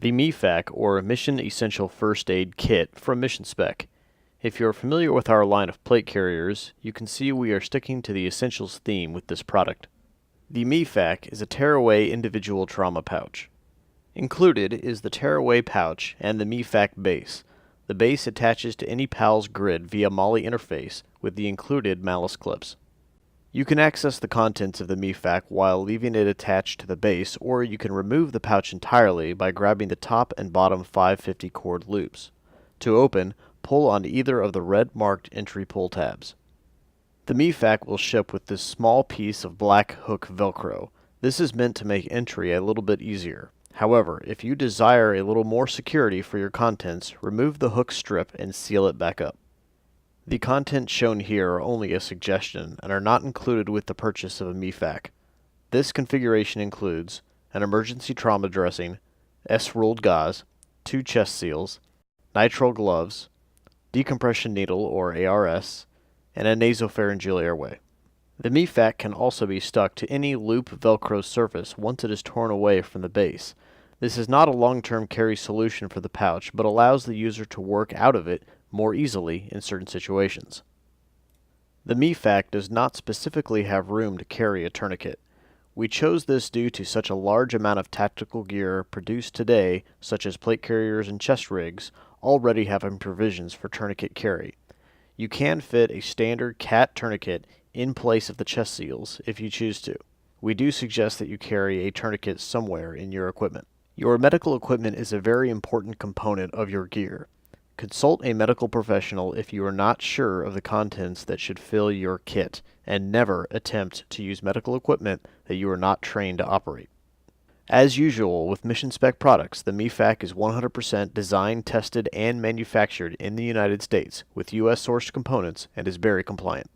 The MeFak, or Mission Essential First Aid Kit from Mission Spec. If you're familiar with our line of plate carriers, you can see we are sticking to the Essentials theme with this product. The MeFak is a tearaway individual trauma pouch. Included is the tearaway pouch and the MeFak base. The base attaches to any PALS grid via MOLLE interface with the included malice clips. You can access the contents of the MeFak while leaving it attached to the base, or you can remove the pouch entirely by grabbing the top and bottom 550 cord loops. To open, pull on either of the red marked entry pull tabs. The MeFak will ship with this small piece of black hook Velcro. This is meant to make entry a little bit easier. However, if you desire a little more security for your contents, remove the hook strip and seal it back up. The contents shown here are only a suggestion and are not included with the purchase of a MeFak. This configuration includes an emergency trauma dressing, S-rolled gauze, 2 chest seals, nitrile gloves, decompression needle or ARS, and a nasopharyngeal airway. The MeFak can also be stuck to any loop Velcro surface once it is torn away from the base. This is not a long-term carry solution for the pouch, but allows the user to work out of it more easily in certain situations. The MeFak does not specifically have room to carry a tourniquet. We chose this due to such a large amount of tactical gear produced today, such as plate carriers and chest rigs, already having provisions for tourniquet carry. You can fit a standard CAT tourniquet in place of the chest seals if you choose to. We do suggest that you carry a tourniquet somewhere in your equipment. Your medical equipment is a very important component of your gear. Consult a medical professional if you are not sure of the contents that should fill your kit, and never attempt to use medical equipment that you are not trained to operate. As usual with Mission Spec products, the MeFak is 100% designed, tested, and manufactured in the United States with U.S. sourced components and is very compliant.